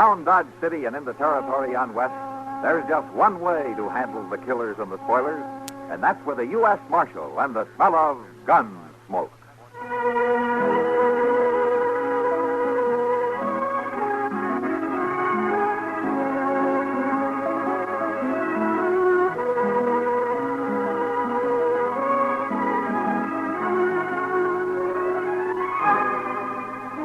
around Dodge City and into territory on west, there's just one way to handle the killers and the spoilers, and that's with a U.S. Marshal and the smell of Gunsmoke.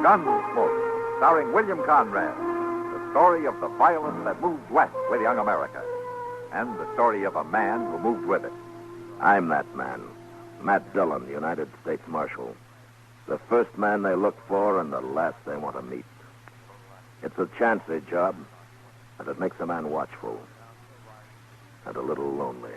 Gunsmoke, starring William Conrad, the story of the violence that moved west with young America, and the story of a man who moved with it. I'm that man, Matt Dillon, United States Marshal. The first man they look for and the last they want to meet. It's a chancy job, and it makes a man watchful and a little lonely.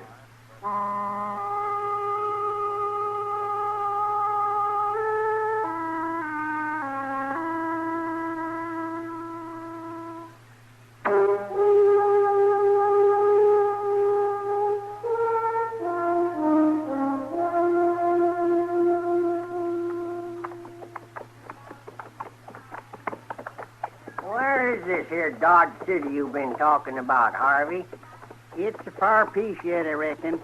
This here Dodge City you've been talking about, Harvey? It's a far piece yet, I reckon.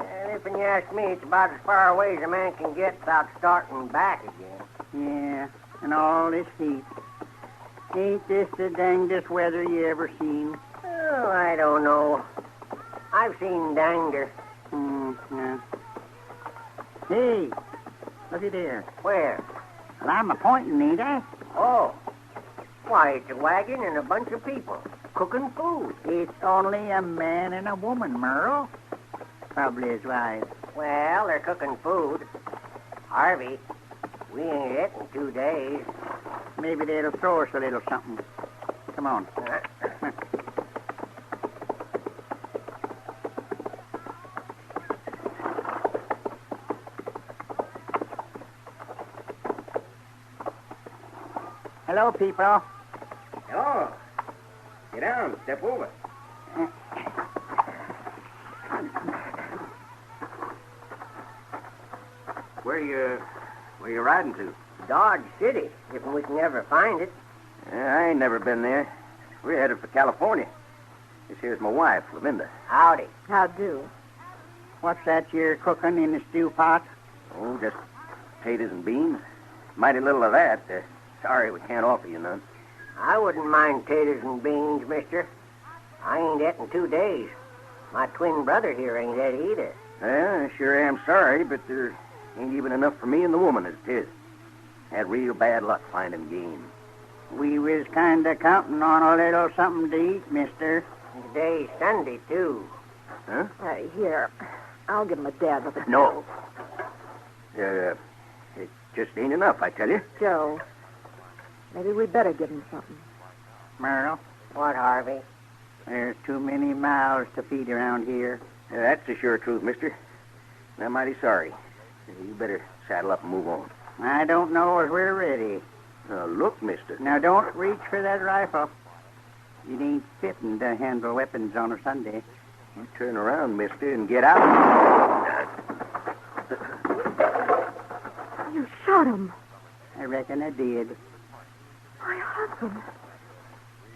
And if you ask me, it's about as far away as a man can get without starting back again. Yeah, and all this heat. Ain't this the dangdest weather you ever seen? Oh, I don't know. I've seen danger. Yeah. Hey, looky there. Where? Well, I'm a-pointing, ain't I? Oh. Why, it's a wagon and a bunch of people cooking food. It's only a man and a woman, Merle. Probably his wife. Well, they're cooking food. Harvey, we ain't eating 2 days. Maybe they'll throw us a little something. Come on. Hello, people. Hello. Get down. Step over. Where you riding to? Dodge City, if we can ever find it. I ain't never been there. We're headed for California. This here's my wife, Lavinda. Howdy. How do? What's that you're cooking in the stew pot? Oh, just potatoes and beans. Mighty little of that. Sorry we can't offer you none. I wouldn't mind taters and beans, mister. I ain't eating 2 days. My twin brother here ain't et either. Well, I sure am sorry, but there ain't even enough for me and the woman as it is. Had real bad luck finding game. We was kind of counting on a little something to eat, mister. Today's Sunday, too. Huh? Here, I'll give him a dab of it. No. It just ain't enough, I tell you. Joe, maybe we better give him something. Merle, What, Harvey? there's too many mouths to feed around here. That's the sure truth, mister. And I'm mighty sorry. You better saddle up and move on. I don't know if we're ready. Now, look, mister. Now, don't reach for that rifle. It ain't fitting to handle weapons on a Sunday. You turn around, mister, and get out. You shot him. I reckon I did. My husband.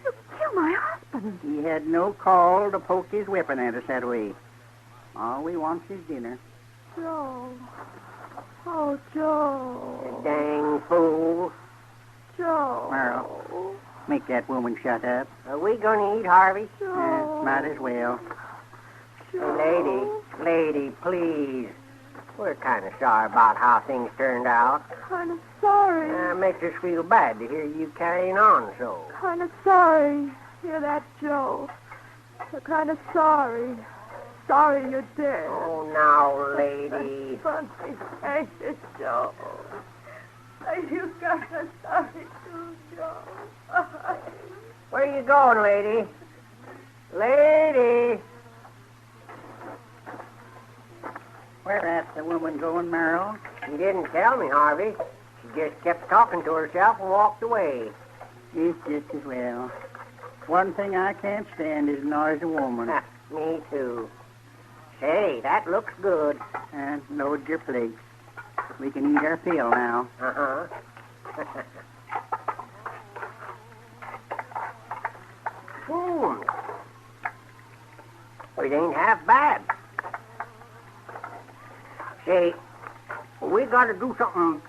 You killed my husband. He had no call to poke his weapon at us that way. All we want's his dinner. Joe. Oh, Joe. Dang fool. Joe. Merle, make that woman shut up. Are we going to eat, Harvey? Joe. Might as well. Joe. Lady, please. We're kind of sorry about how things turned out. Kind of sorry. Makes us feel bad to hear you carrying on so. Kind of sorry. Hear that, Joe? We're kind of sorry. Sorry you're dead. Oh, now, lady. Funny, ain't it, Joe? You kind of sorry too, Joe. Where you going, lady? Lady! Where's the woman going, Merle? She didn't tell me, Harvey. She just kept talking to herself and walked away. It's just as well. One thing I can't stand is noisy woman. Me too. Say, that looks good. And load your plates. We can eat our fill now. Uh-huh. It ain't half bad. Say, we got to do something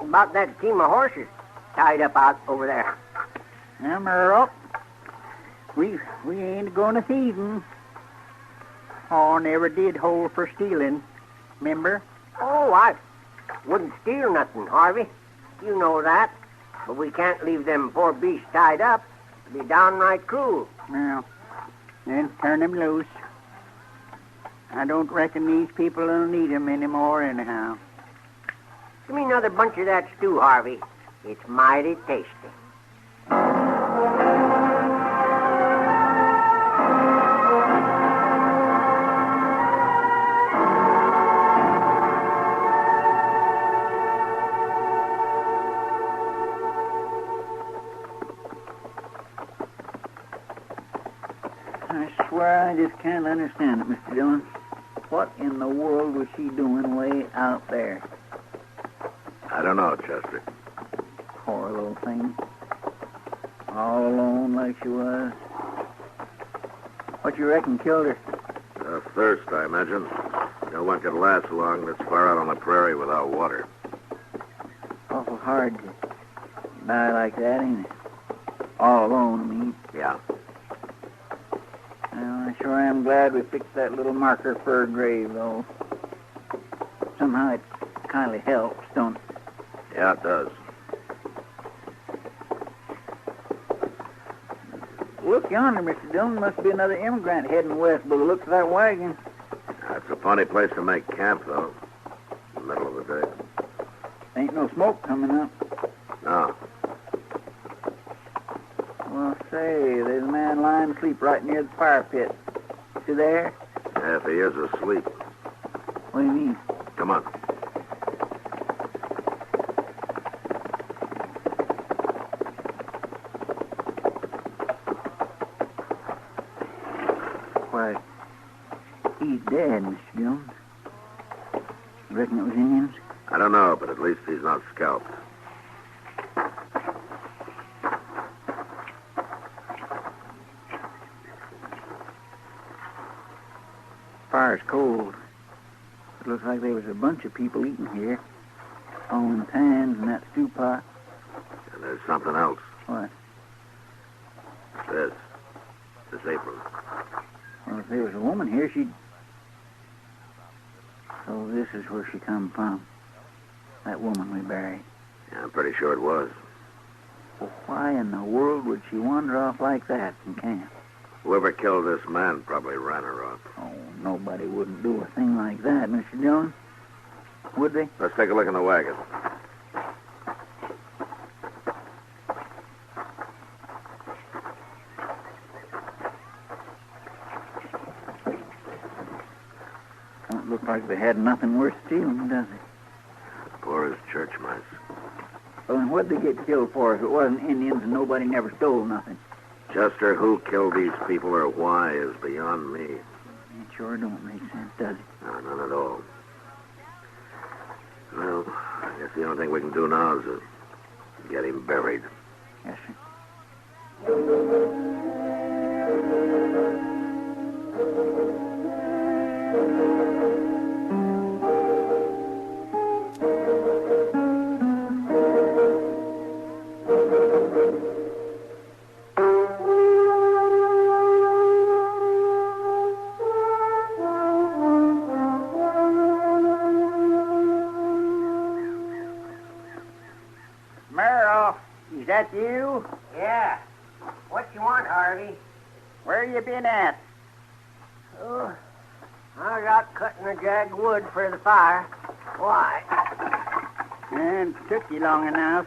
about that team of horses tied up out over there. Now, Merle, we ain't going to thieve 'em. Oh, never did hold for stealing, remember? Oh, I wouldn't steal nothing, Harvey. You know that. But we can't leave them poor beasts tied up. It'd be downright cruel. Well, then turn them loose. I don't reckon these people will need 'em anymore anyhow. Give me another bunch of that stew, Harvey. It's mighty tasty. I swear I just can't understand it, Mr. Dillon. What in the world was she doing way out there? I don't know, Chester. Poor little thing. All alone like she was. What you reckon killed her? Thirst, I imagine. No one could last long this far out on the prairie without water. Awful hard to die like that, ain't it? All alone, I mean. Yeah. Well, I sure am glad we fixed that little marker for her grave, though. Somehow it kind of helps, don't it? Yeah, it does. Look yonder, Mr. Dillon. Must be another immigrant heading west by the looks of that wagon. It's a funny place to make camp, though. In the middle of the day. Ain't no smoke coming up. No. Well, say, there's a man lying asleep right near the fire pit. Is he there? Yeah, if he is asleep. What do you mean? Come on. Why, he's dead, Mr. Dillon. You reckon it was Indians? I don't know, but at least he's not scalped. Fire's cold. It looks like there was a bunch of people eating here. All in pans and that stew pot. And there's something else. What? This apron. Well, if there was a woman here, she'd... So this is where she come from. That woman we buried. Yeah, I'm pretty sure it was. Well, why in the world would she wander off like that from camp? Whoever killed this man probably ran her off. Oh, nobody wouldn't do a thing like that, Mr. Dillon. Would they? Let's take a look in the wagon. Don't look like they had nothing worth stealing, does it? Poor as church mice. Well, then what'd they get killed for if it wasn't Indians and nobody never stole nothing? Chester, who killed these people or why is beyond me. It sure don't make sense, does it? No, none at all. Well, I guess the only thing we can do now is get him buried. Yes, sir. Merle, is that you? Yeah. What you want, Harvey? Where you been at? Oh, I was out cutting the jagged wood for the fire. Why? And took you long enough.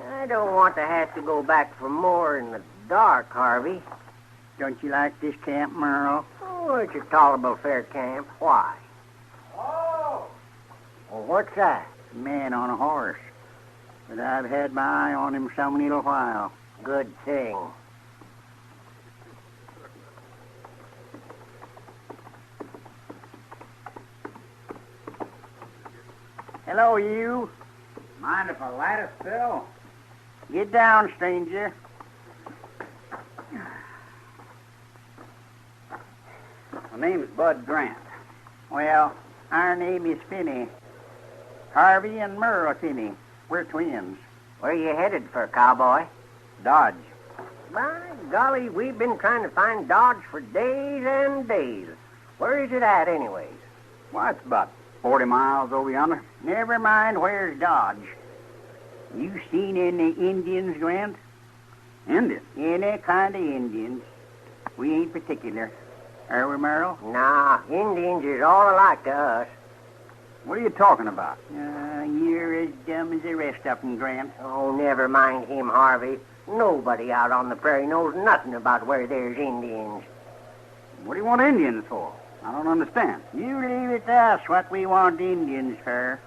I don't want to have to go back for more in the dark, Harvey. Don't you like this camp, Merle? Oh, it's a tolerable fair camp. Why? Oh! Well, what's that? A man on a horse. But I've had my eye on him some little while. Good thing. Hello, you. Mind if I light a spill? Get down, stranger. name's Bud Grant. Well, our name is Finney. Harvey and Merle Finney. We're twins. Where you headed for, cowboy? Dodge. My golly, we've been trying to find Dodge for days and days. Where is it at, anyways? Well, it's about 40 miles over yonder. Never mind where's Dodge. You seen any Indians, Grant? Indian? Any kind of Indians. We ain't particular. Are we, Merle? Nah, Indians is all alike to us. What are you talking about? You're as dumb as the rest of them, Grant. Oh, never mind him, Harvey. Nobody out on the prairie knows nothing about where there's Indians. What do you want Indians for? I don't understand. You leave it to us what we want Indians for.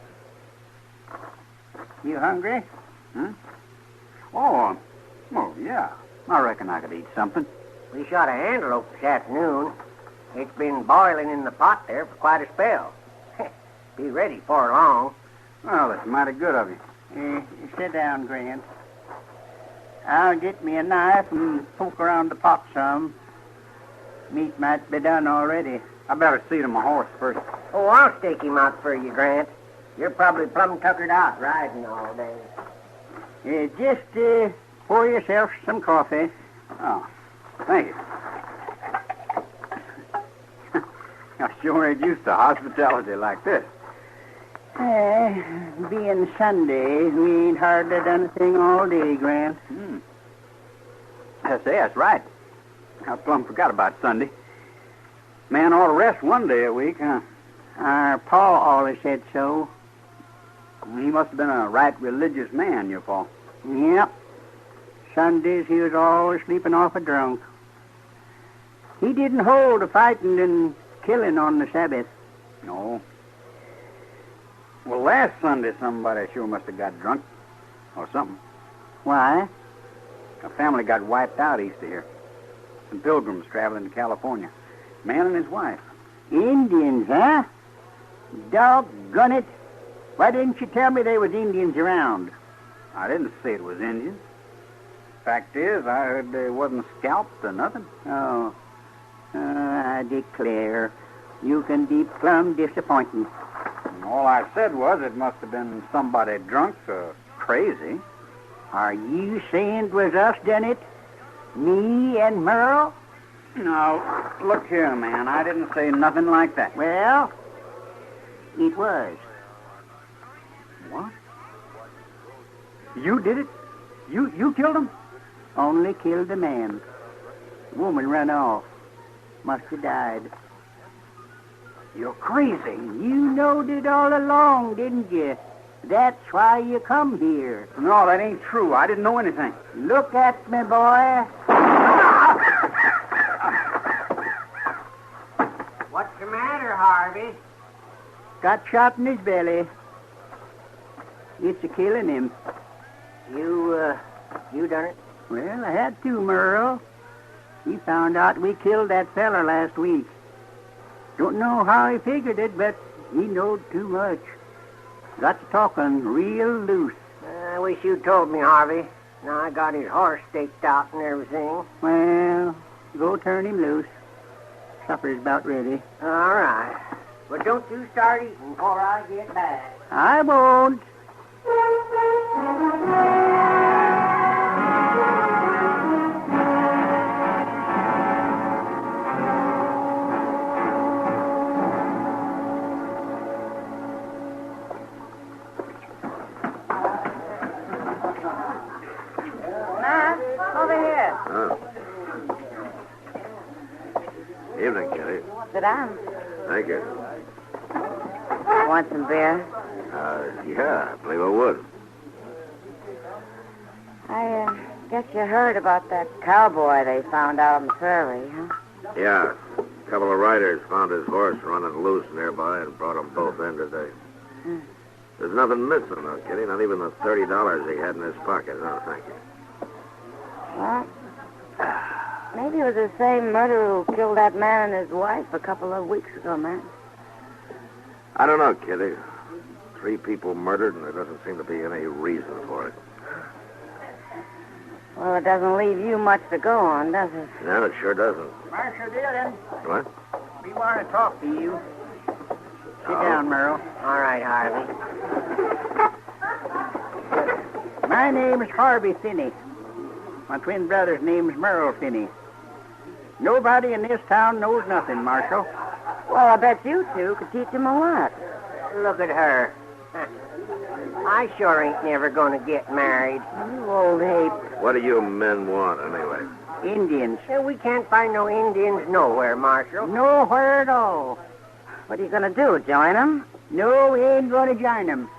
You hungry? Oh, yeah. I reckon I could eat something. We shot an antelope this afternoon. It's been boiling in the pot there for quite a spell. Be ready for long. Well, that's mighty good of you. Sit down, Grant. I'll get me a knife and poke around the pot some. Meat might be done already. I better see to my horse first. Oh, I'll stake him out for you, Grant. You're probably plumb tuckered out riding all day. Just pour yourself some coffee. Oh, thank you. I sure ain't used to hospitality like this. Being Sunday, we ain't hardly done a thing all day, Grant. That's right. I plumb forgot about Sunday. Man ought to rest one day a week, huh? Our pa always said so. He must have been a right religious man, your pa. Yep. Sundays he was always sleeping off a drunk. He didn't hold to fighting and killing on the Sabbath. No. Well, last Sunday somebody sure must have got drunk. Or something. Why? A family got wiped out east of here. Some pilgrims traveling to California. Man and his wife. Indians, huh? Doggone it. Why didn't you tell me there was Indians around? I didn't say it was Indians. Fact is, I heard they wasn't scalped or nothing. Oh. I declare, you can be plumb disappointing. And all I said was it must have been somebody drunk or crazy. Are you saying it was us done it? Me and Merle? No, look here, man. I didn't say nothing like that. Well, it was. What? You did it? You killed him? Only killed the man. Woman run off. Must have died. You're crazy. You knowed it all along, didn't you? That's why you come here. No, that ain't true. I didn't know anything. Look at me, boy. What's the matter, Harvey? Got shot in his belly. It's a killing him. You done it? Well, I had to, Merle. He found out we killed that feller last week. Don't know how he figured it, but he knowed too much. Got to talking real loose. I wish you'd told me, Harvey. Now I got his horse staked out and everything. Well, go turn him loose. Supper's about ready. All right. But don't you start eating before I get back. I won't. Over here. Oh. Evening, Kitty. Sit down. Thank you. Want some beer? Yeah, I believe I would. I guess you heard about that cowboy they found out on the prairie, huh? Yeah, a couple of riders found his horse running loose nearby and brought them both in today. There's nothing missing, though, Kitty. Not even the $30 he had in his pocket. No, thank you. Well, maybe it was the same murderer who killed that man and his wife a couple of weeks ago, man. I don't know, Kitty. 3 people murdered, and there doesn't seem to be any reason for it. Well, it doesn't leave you much to go on, does it? No, it sure doesn't. Marshal Dillon. What? We want to talk to you. Sit down, Merle. All right, Harvey. My name is Harvey Finney. My twin brother's name is Merle Finney. Nobody in this town knows nothing, Marshal. Well, I bet you two could teach him a lot. Look at her. I sure ain't never going to get married. You old ape. What do you men want, anyway? Indians. We can't find no Indians nowhere, Marshal. Nowhere at all. What are you going to do, join him? No, we ain't going to join them.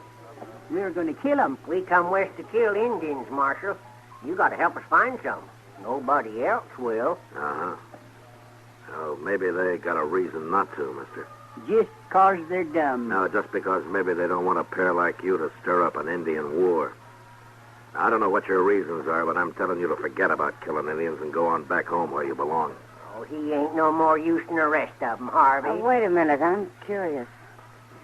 We're going to kill them. We come west to kill Indians, Marshal. You got to help us find some. Nobody else will. Uh-huh. Oh, maybe they got a reason not to, mister. Just 'cause they're dumb. No, just because maybe they don't want a pair like you to stir up an Indian war. I don't know what your reasons are, but I'm telling you to forget about killing Indians and go on back home where you belong. Oh, he ain't no more use than the rest of them, Harvey. Wait a minute, I'm curious.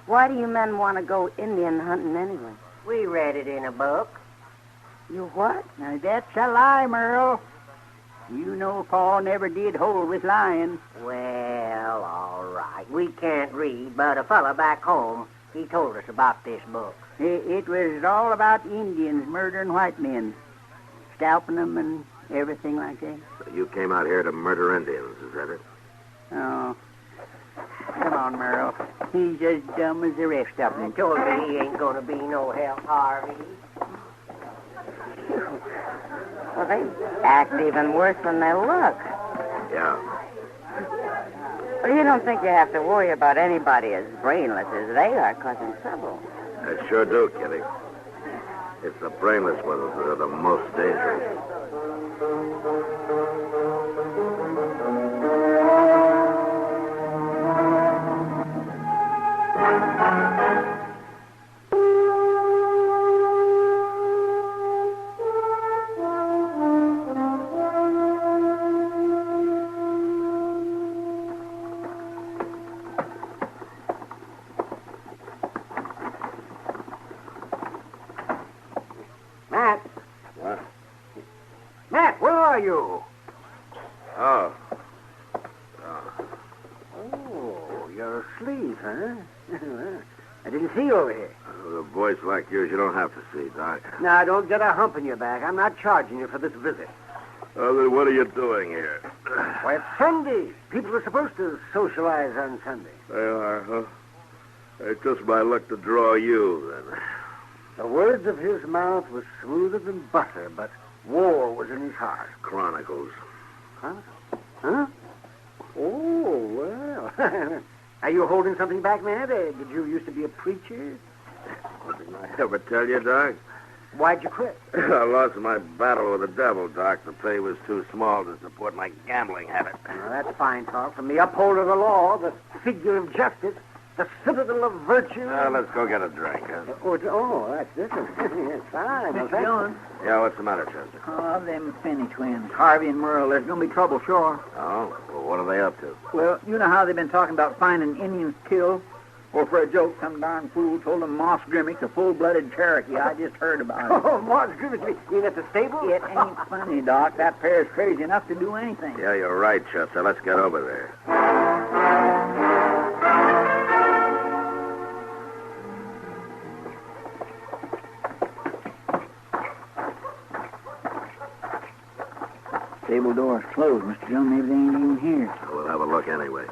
Why do you men want to go Indian hunting anyway? We read it in a book. You what? Now, that's a lie, Merle. You know Paul never did hold with lying. Well, all right. We can't read, but a fella back home, he told us about this book. It was all about Indians murdering white men, scalping them and everything like that. So you came out here to murder Indians, is that it? Oh. Come on, Merle. He's as dumb as the rest of I them. told you he ain't going to be no help, Harvey. Well, they act even worse than they look. Yeah. Well, you don't think you have to worry about anybody as brainless as they are causing trouble. I sure do, Kitty. It's the brainless ones that are the most dangerous. Matt. What? Matt, where are you? Oh. Oh, you're asleep, huh? I didn't see you over here. With a voice like yours, you don't have to see, Doc. Now, don't get a hump in your back. I'm not charging you for this visit. Oh, then what are you doing here? Why, it's Sunday. People are supposed to socialize on Sunday. They are, huh? It's just my luck to draw you, then. The words of his mouth were smoother than butter, but war was in his heart. Chronicles. Huh? Huh? Oh, well. Are you holding something back, Matt? Did you used to be a preacher? Didn't I ever tell you, Doc? Why'd you quit? I lost my battle with the devil, Doc. The pay was too small to support my gambling habit. Well, that's fine talk from the upholder of the law, the figure of justice, the citadel of virtue. Let's go get a drink, huh? Oh, that's different. It's fine. Mr. Dillon. Yeah, what's the matter, Chester? Oh, them Finney twins, Harvey and Merle, there's going to be trouble, sure. Oh? Well, what are they up to? Well, you know how they've been talking about finding Indians killed? Well, for a joke, some darn fool told them Moss Grimmick's a full-blooded Cherokee. I just heard about it. Oh, Moss Grimmick, you mean at the stable? It ain't funny, Doc. That pair's crazy enough to do anything. Yeah, you're right, Chester. Let's get over there. Stable door's closed, Mr. Dillon. Maybe they ain't even here. We'll have a look anyway.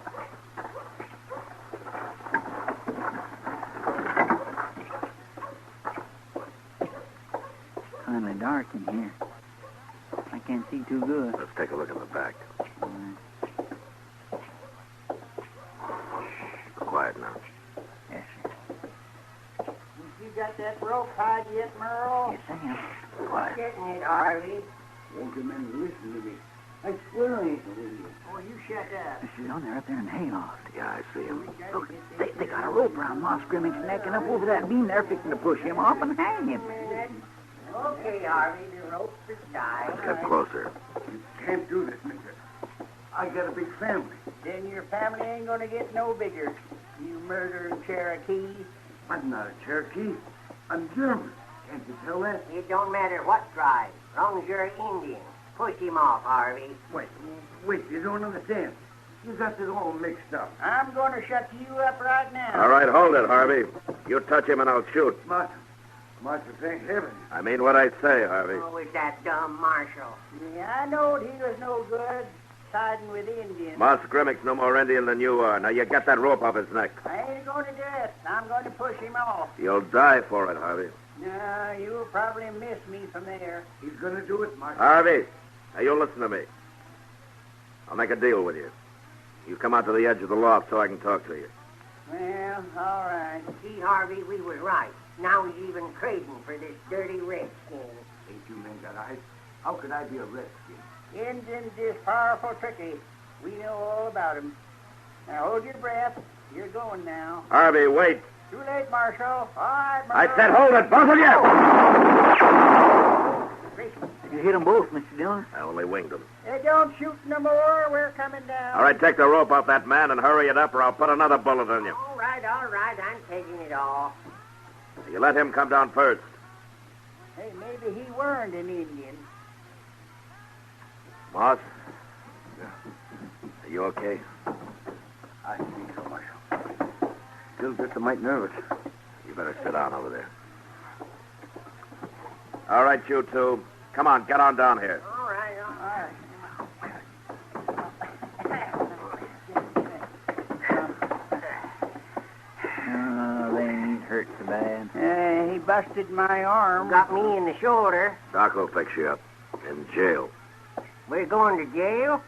Finally dark in here. I can't see too good. Let's take a look in the back. Quiet now. Yes, sir. You got that rope tied yet, Merle? Yes, I am. Quiet. Getting it, Harvey. Won't you men listen to me? I swear I ain't believe you. Oh, you shut up. Mr. Dillon, they're up there in the hayloft. Yeah, I see him. Look, they got a rope around Moss Grimmick's neck and up over that beam they're fixing to push him off and hang him. Okay, Harvey, the rope's is tied. Let's get closer. Can't do this, mister. I got a big family. Then your family ain't gonna get no bigger. You murdering Cherokee. I'm not a Cherokee. I'm German. Can't you tell that? It don't matter what tribe, as long as you're an Indian. Push him off, Harvey. Wait, you don't understand. You got this all mixed up. I'm going to shut you up right now. All right, hold it, Harvey. You touch him and I'll shoot. Marshal, thank heaven. I mean what I say, Harvey. Oh, was that dumb Marshal? Yeah, I knowed he was no good siding with Indians. Moss Grimmick's no more Indian than you are. Now you get that rope off his neck. I ain't going to do it. I'm going to push him off. You'll die for it, Harvey. No, you'll probably miss me from there. He's going to do it, Marshal. Harvey, now you listen to me. I'll make a deal with you. You come out to the edge of the loft so I can talk to you. Well, all right. See, Harvey, we was right. Now he's even trading for this dirty redskin. Ain't you men got eyes? How could I be a redskin? Indians is powerful tricky. We know all about 'em. Now hold your breath. You're going now. Harvey, wait. Too late, Marshal. All right, Marshal. I said hold it, both of you! You hit 'em both, Mr. Dillon. I only winged them. Hey, don't shoot no more. We're coming down. All right, take the rope off that man and hurry it up or I'll put another bullet in you. All right. I'm taking it off. You let him come down first. Hey, maybe he weren't an Indian. Moss? Are you okay? I think so, Marshal. Still just a mite nervous. You better sit down over there. All right, you two. Come on, get on down here. All right. Oh, they ain't hurt so bad. He busted my arm. Got me in the shoulder. Doc will fix you up. In jail. We're going to jail?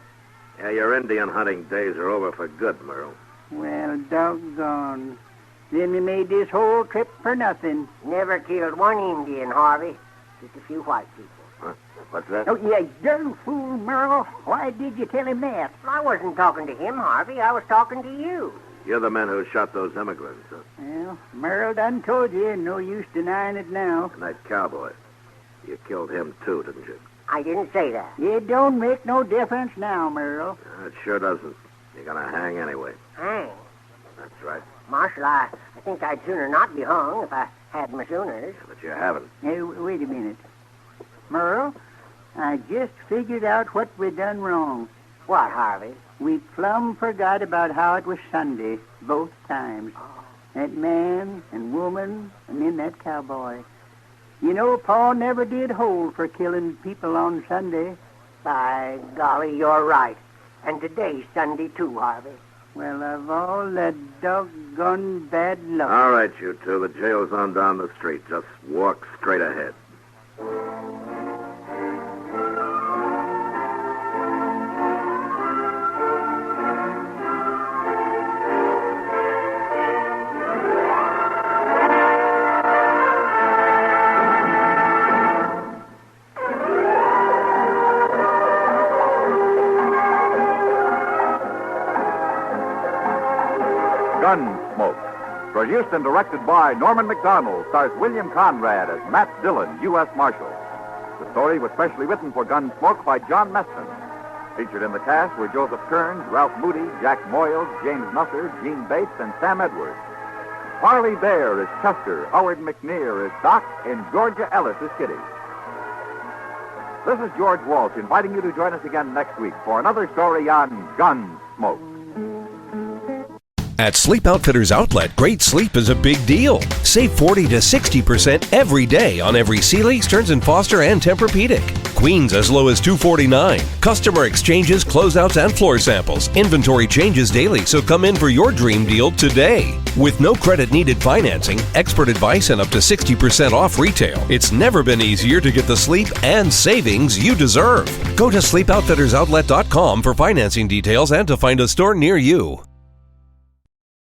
Yeah, your Indian hunting days are over for good, Merle. Well, doggone. Then we made this whole trip for nothing. Never killed one Indian, Harvey. Just a few white people. Huh? What's that? Oh, you darn fool, Merle. Why did you tell him that? I wasn't talking to him, Harvey. I was talking to you. You're the men who shot those immigrants, huh? Well, Merle done told you. No use denying it now. And that cowboy. You killed him, too, didn't you? I didn't say that. It don't make no difference now, Merle. It sure doesn't. You're going to hang anyway. Hang. That's right. Marshal, I think I'd sooner not be hung if I had my sooners. But you haven't. Hey, wait a minute. Merle, I just figured out what we done wrong. What, Harvey? We plumb forgot about how it was Sunday, both times. That man and woman and then that cowboy. You know, Paul never did hold for killing people on Sunday. By golly, you're right. And today's Sunday, too, Harvey. Well, of all the doggone bad luck. All right, you two. The jail's on down the street. Just walk straight ahead. Gunsmoke. Produced and directed by Norman Macdonnell, stars William Conrad as Matt Dillon, U.S. Marshal. The story was specially written for Gunsmoke by John Meston. Featured in the cast were Joseph Kearns, Ralph Moody, Jack Moyles, James Nusser, Gene Bates, and Sam Edwards. Harley Bear is Chester, Howard McNear is Doc, and Georgia Ellis is Kitty. This is George Walsh inviting you to join us again next week for another story on Gunsmoke. At Sleep Outfitters Outlet, great sleep is a big deal. Save 40 to 60% every day on every Sealy, Stearns & Foster, and Tempur-Pedic. Queens as low as $249. Customer exchanges, closeouts, and floor samples. Inventory changes daily, so come in for your dream deal today. With no credit-needed financing, expert advice, and up to 60% off retail, it's never been easier to get the sleep and savings you deserve. Go to SleepOutfittersOutlet.com for financing details and to find a store near you.